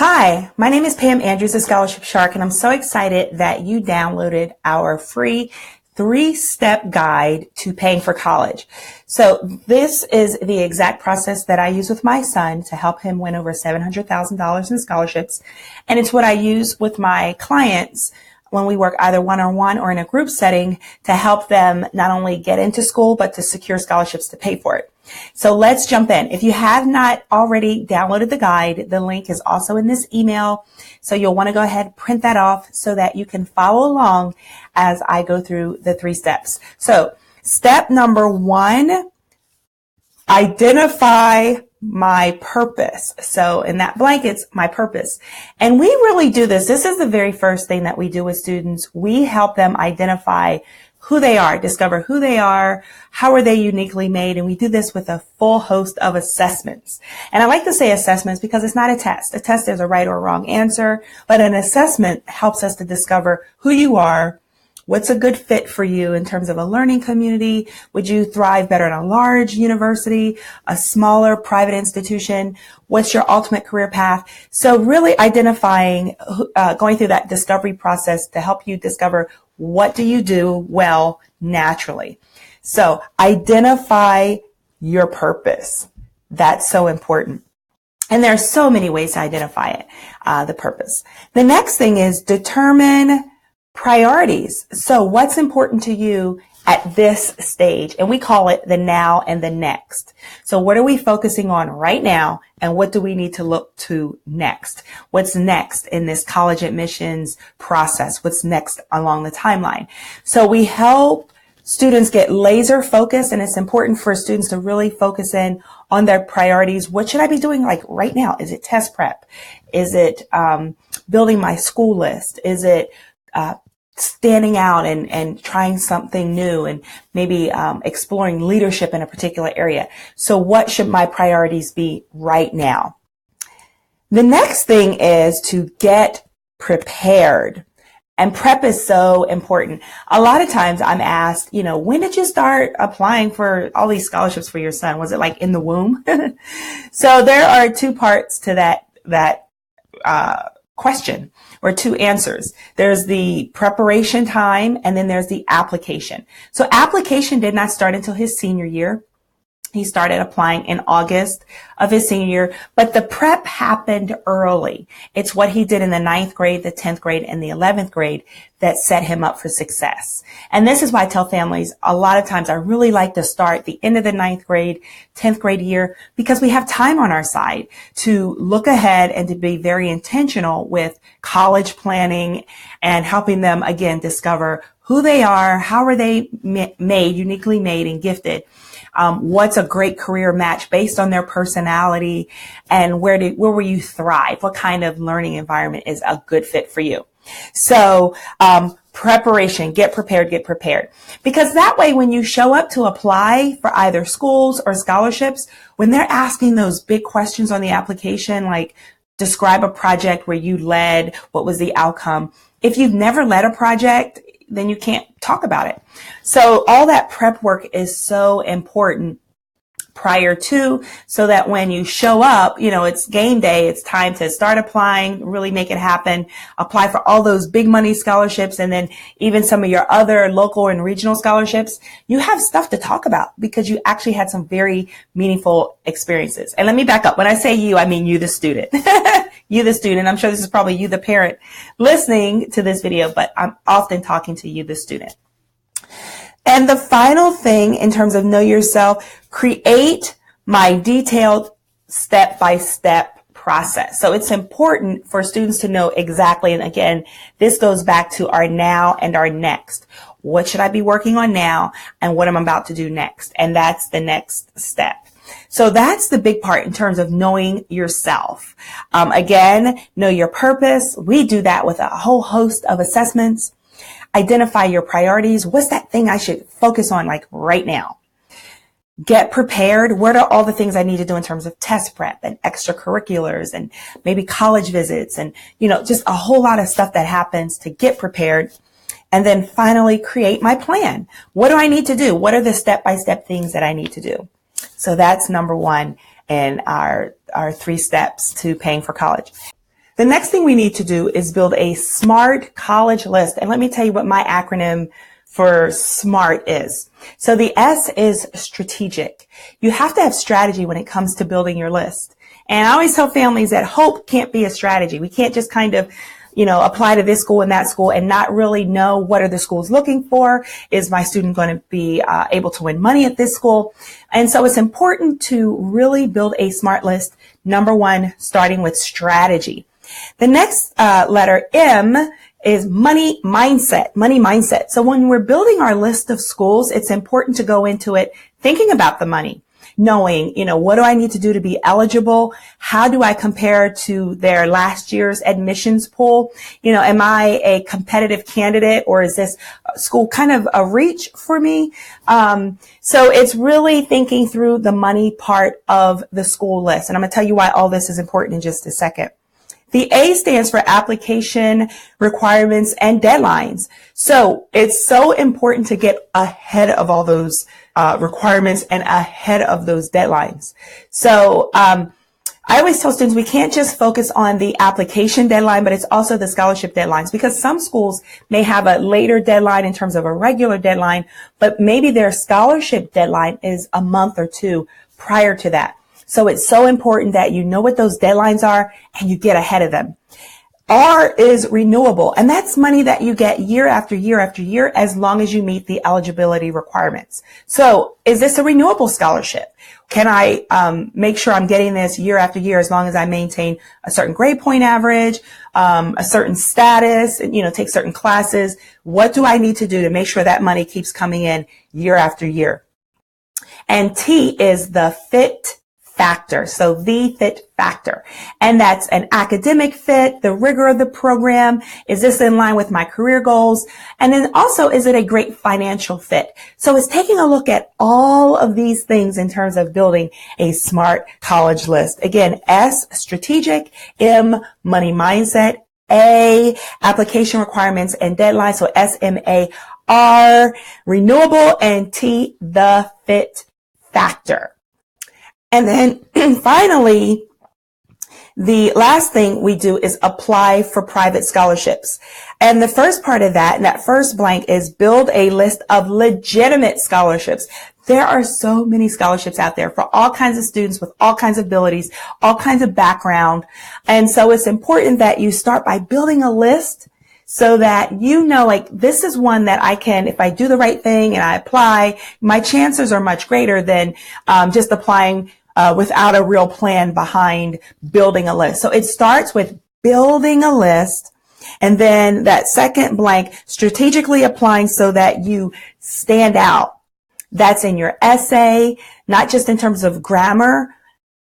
Hi, my name is Pam Andrews of Scholarship Shark, and I'm so excited that you downloaded our free 3-step guide to paying for college. So this is the exact process that I use with my son to help him win over $700,000 in scholarships. And it's what I use with my clients when we work either one-on-one or in a group setting to help them not only get into school, but to secure scholarships to pay for it. So let's jump in. If you have not already downloaded the guide, the link is also in this email. So you'll want to go ahead and print that off so that you can follow along as I go through the 3 steps. So step number 1, identify my purpose. So in that blank, it's my purpose. And we really do this. This is the very first thing that we do with students. We help them identify who they are, discover who they are, how are they uniquely made, and we do this with a full host of assessments. And I like to say assessments because it's not a test. A test is a right or wrong answer, but an assessment helps us to discover who you are, what's a good fit for you in terms of a learning community. Would you thrive better in a large university, a smaller private institution? What's your ultimate career path? So really identifying, going through that discovery process to help you discover what do you do well naturally. So identify your purpose. That's so important. And there are so many ways to identify it, the purpose. The next thing is determine priorities. So what's important to you at this stage? And we call it the now and the next. So what are we focusing on right now? And what do we need to look to next? What's next in this college admissions process? What's next along the timeline? So we help students get laser focused, and it's important for students to really focus in on their priorities. What should I be doing like right now? Is it test prep? Is it building my school list? Is it standing out and trying something new and maybe exploring leadership in a particular area? So what should my priorities be right now? The next thing is to get prepared. And prep is so important. A lot of times I'm asked, when did you start applying for all these scholarships for your son? Was it like in the womb? So there are 2 parts to that question, or 2 answers. There's the preparation time, and then there's the application. So application did not start until his senior year. He started applying in August of his senior year, but the prep happened early. It's what he did in the 9th grade, the 10th grade, and the 11th grade that set him up for success. And this is why I tell families a lot of times I really like to start the end of the 9th grade, 10th grade year, because we have time on our side to look ahead and to be very intentional with college planning and helping them, again, discover who they are, how are they made, uniquely made and gifted. What's a great career match based on their personality, and where will you thrive? What kind of learning environment is a good fit for you? So, preparation, get prepared. Because that way, when you show up to apply for either schools or scholarships, when they're asking those big questions on the application, like describe a project where you led, what was the outcome? If you've never led a project, then you can't talk about it. So all that prep work is so important prior to, so that when you show up, it's game day, it's time to start applying, really make it happen, apply for all those big money scholarships, and then even some of your other local and regional scholarships. You have stuff to talk about because you actually had some very meaningful experiences. And let me back up. When I say you, I mean you, the student. You, the student. I'm sure this is probably you, the parent, listening to this video, but I'm often talking to you, the student. And the final thing in terms of know yourself, create my detailed step-by-step process. So it's important for students to know exactly, and again, this goes back to our now and our next. What should I be working on now, and what I'm about to do next? And that's the next step. So that's the big part in terms of knowing yourself. Again, know your purpose. We do that with a whole host of assessments. Identify your priorities. What's that thing I should focus on like right now? Get prepared. What are all the things I need to do in terms of test prep and extracurriculars and maybe college visits and, just a whole lot of stuff that happens to get prepared. And then finally, create my plan. What do I need to do? What are the step-by-step things that I need to do? So that's number 1 in our 3 steps to paying for college. The next thing we need to do is build a SMART college list. And let me tell you what my acronym for SMART is. So the S is strategic. You have to have strategy when it comes to building your list. And I always tell families that hope can't be a strategy. We can't just kind of, apply to this school and that school and not really know what are the schools looking for. Is my student going to be able to win money at this school? And so it's important to really build a SMART list. Number one, starting with strategy. The next letter, M, is money mindset. So when we're building our list of schools, it's important to go into it thinking about the money, knowing, what do I need to do to be eligible? How do I compare to their last year's admissions pool? Am I a competitive candidate, or is this school kind of a reach for me? So it's really thinking through the money part of the school list. And I'm going to tell you why all this is important in just a second. The A stands for application requirements and deadlines. So it's so important to get ahead of all those requirements and ahead of those deadlines. So I always tell students we can't just focus on the application deadline, but it's also the scholarship deadlines, because some schools may have a later deadline in terms of a regular deadline, but maybe their scholarship deadline is a month or two prior to that. So it's so important that you know what those deadlines are and you get ahead of them. R is renewable, and that's money that you get year after year after year as long as you meet the eligibility requirements. So is this a renewable scholarship? Can I make sure I'm getting this year after year as long as I maintain a certain grade point average, a certain status, take certain classes? What do I need to do to make sure that money keeps coming in year after year? And T is the fit factor. So the fit factor. And that's an academic fit, the rigor of the program. Is this in line with my career goals? And then also, is it a great financial fit? So it's taking a look at all of these things in terms of building a SMART college list. Again, S, strategic, M, money mindset, A, application requirements and deadlines. So SMAR, renewable, and T, the fit factor. And then finally, the last thing we do is apply for private scholarships. And the first part of that, and that first blank, is build a list of legitimate scholarships. There are so many scholarships out there for all kinds of students with all kinds of abilities, all kinds of background. And so it's important that you start by building a list so that this is one that I can, if I do the right thing and I apply, my chances are much greater than just applying without a real plan behind building a list. So it starts with building a list, and then that second blank, strategically applying so that you stand out. That's in your essay, not just in terms of grammar,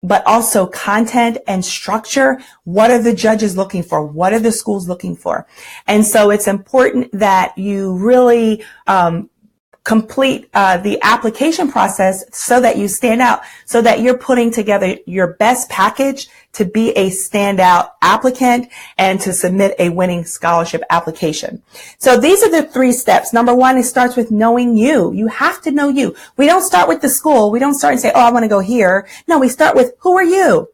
but also content and structure. What are the judges looking for? What are the schools looking for? And so it's important that you really complete the application process so that you stand out, so that you're putting together your best package to be a standout applicant and to submit a winning scholarship application. So these are the 3 steps. Number 1, it starts with knowing you. You have to know you. We don't start with the school. We don't start and say, I want to go here. No, we start with, who are you?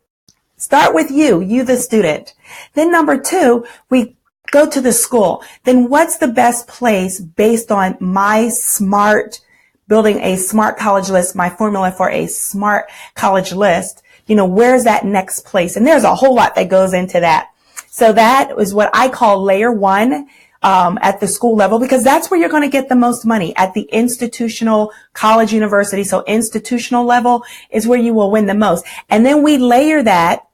Start with you the student. Then number 2, we go to the school. Then what's the best place based on my SMART, building a SMART college list, my formula for a SMART college list? Where's that next place? And there's a whole lot that goes into that. So that is what I call layer 1 at the school level, because that's where you're going to get the most money, at the institutional college university. So institutional level is where you will win the most. And then we layer that.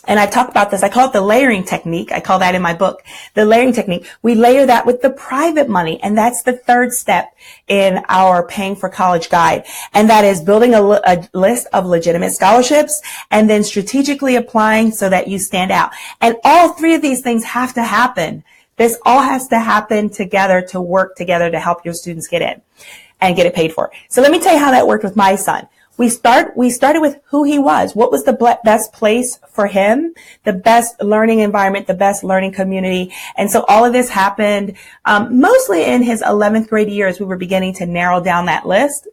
And I talk about this. I call it the layering technique. I call that in my book, the layering technique. We layer that with the private money. And that's the 3rd step in our Paying for College guide. And that is building a list of legitimate scholarships and then strategically applying so that you stand out. And all 3 of these things have to happen. This all has to happen together, to work together to help your students get in and get it paid for. So let me tell you how that worked with my son. We started with who he was. What was the best place for him? The best learning environment, the best learning community. And so all of this happened, mostly in his 11th grade year as we were beginning to narrow down that list.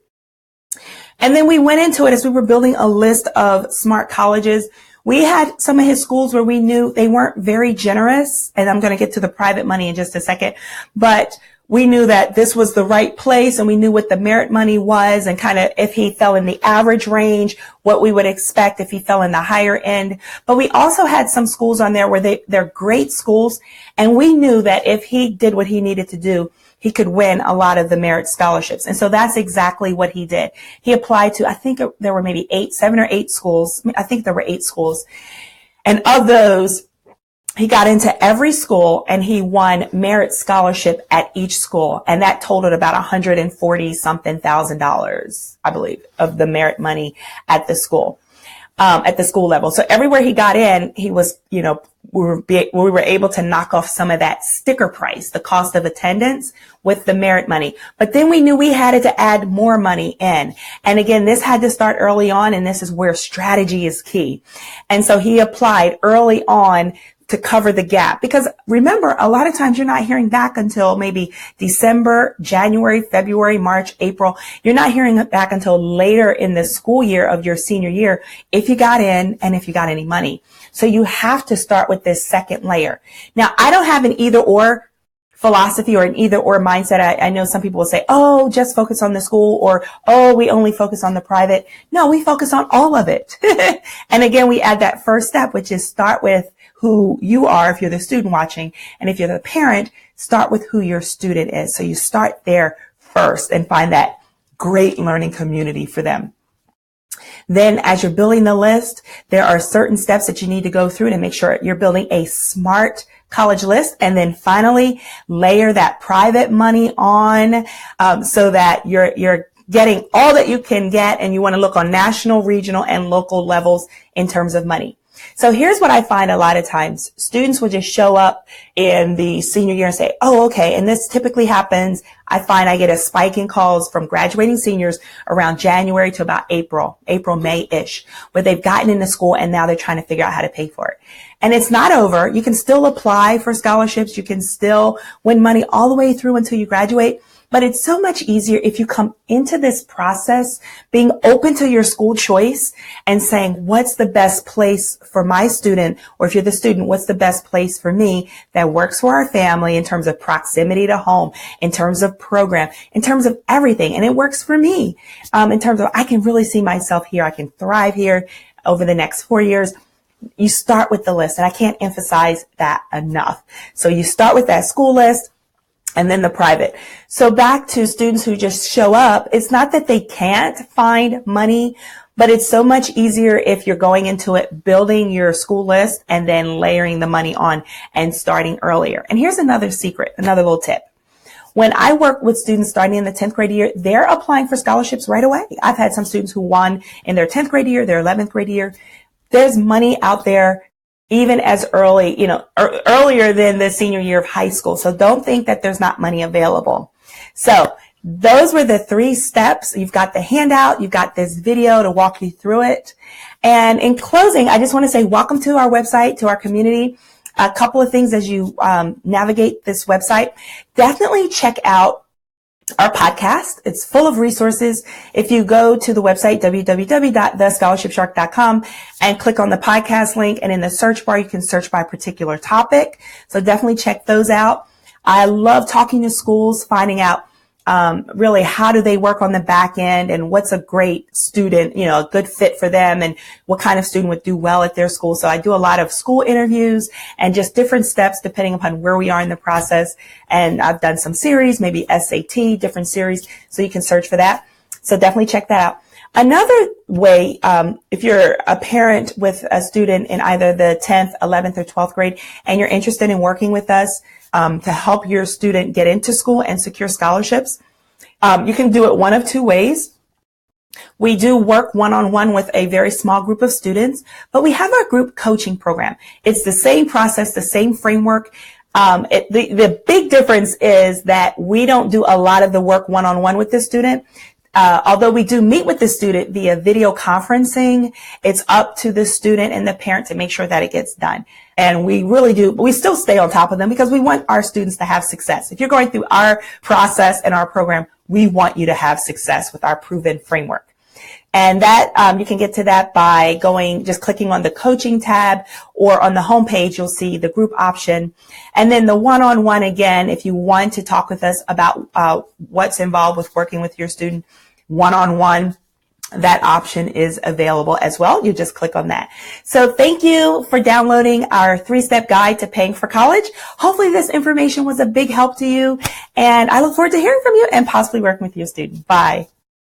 And then we went into it as we were building a list of SMART colleges. We had some of his schools where we knew they weren't very generous, and I'm going to get to the private money in just a second, but we knew that this was the right place, and we knew what the merit money was, and kind of if he fell in the average range, what we would expect if he fell in the higher end. But we also had some schools on there where they're great schools, and we knew that if he did what he needed to do, he could win a lot of the merit scholarships. And so that's exactly what he did. He applied to, I think there were maybe 7 or 8 schools. I think there were 8 schools. And of those, he got into every school and he won merit scholarship at each school. And that totaled about $140 something thousand, I believe, of the merit money at the school level. So everywhere he got in, he was, we were able to knock off some of that sticker price, the cost of attendance, with the merit money. But then we knew we had to add more money in. And again, this had to start early on, and this is where strategy is key. And so he applied early on to cover the gap. Because remember, a lot of times you're not hearing back until maybe December, January, February, March, April. You're not hearing back until later in the school year of your senior year if you got in and if you got any money. So you have to start with this second layer. Now, I don't have an either or philosophy or an either or mindset. I know some people will say, oh, just focus on the school, or, oh, we only focus on the private. No, we focus on all of it. And again, we add that first step, which is start with who you are if you're the student watching. And if you're the parent, start with who your student is. So you start there first and find that great learning community for them. Then as you're building the list, there are certain steps that you need to go through to make sure you're building a smart college list. And then finally, layer that private money on so that you're getting all that you can get, and you want to look on national, regional, and local levels in terms of money. So here's what I find a lot of times. Students will just show up in the senior year and say, oh, okay. And this typically happens. I find I get a spike in calls from graduating seniors around January to about April, May-ish, where they've gotten into school and now they're trying to figure out how to pay for it. And it's not over. You can still apply for scholarships. You can still win money all the way through until you graduate. But it's so much easier if you come into this process being open to your school choice and saying, what's the best place for my student? Or if you're the student, what's the best place for me that works for our family in terms of proximity to home, in terms of program, in terms of everything. And it works for me in terms of I can really see myself here. I can thrive here over the next 4 years. You start with the list, and I can't emphasize that enough. So you start with that school list, and then the private. So back to students who just show up, it's not that they can't find money, but it's so much easier if you're going into it, building your school list and then layering the money on and starting earlier. And here's another secret, another little tip. When I work with students starting in the 10th grade year, they're applying for scholarships right away. I've had some students who won in their 10th grade year, their 11th grade year. There's money out there even as early, earlier than the senior year of high school. So don't think that there's not money available. So those were the 3 steps. You've got the handout. You've got this video to walk you through it. And in closing, I just want to say welcome to our website, to our community. A couple of things as you navigate this website. Definitely check out our podcast. It's full of resources. If you go to the website, www.thescholarshipshark.com, and click on the podcast link, and in the search bar, you can search by particular topic. So definitely check those out. I love talking to schools, finding out really how do they work on the back end and what's a great student, a good fit for them, and what kind of student would do well at their school. So I do a lot of school interviews and just different steps depending upon where we are in the process. And I've done some series, maybe SAT, different series. So you can search for that. So definitely check that out. Another way, if you're a parent with a student in either the 10th, 11th, or 12th grade, and you're interested in working with us to help your student get into school and secure scholarships, you can do it one of 2 ways. We do work one-on-one with a very small group of students, but we have our group coaching program. It's the same process, the same framework. The big difference is that we don't do a lot of the work one-on-one with the student. Although we do meet with the student via video conferencing, it's up to the student and the parent to make sure that it gets done. And we really do, we still stay on top of them because we want our students to have success. If you're going through our process and our program, we want you to have success with our proven framework. And that you can get to that by just clicking on the coaching tab, or on the homepage, you'll see the group option. And then the one-on-one, again, if you want to talk with us about what's involved with working with your student one-on-one, that option is available as well. You just click on that. So thank you for downloading our 3-step guide to paying for college. Hopefully this information was a big help to you, and I look forward to hearing from you and possibly working with your student. Bye.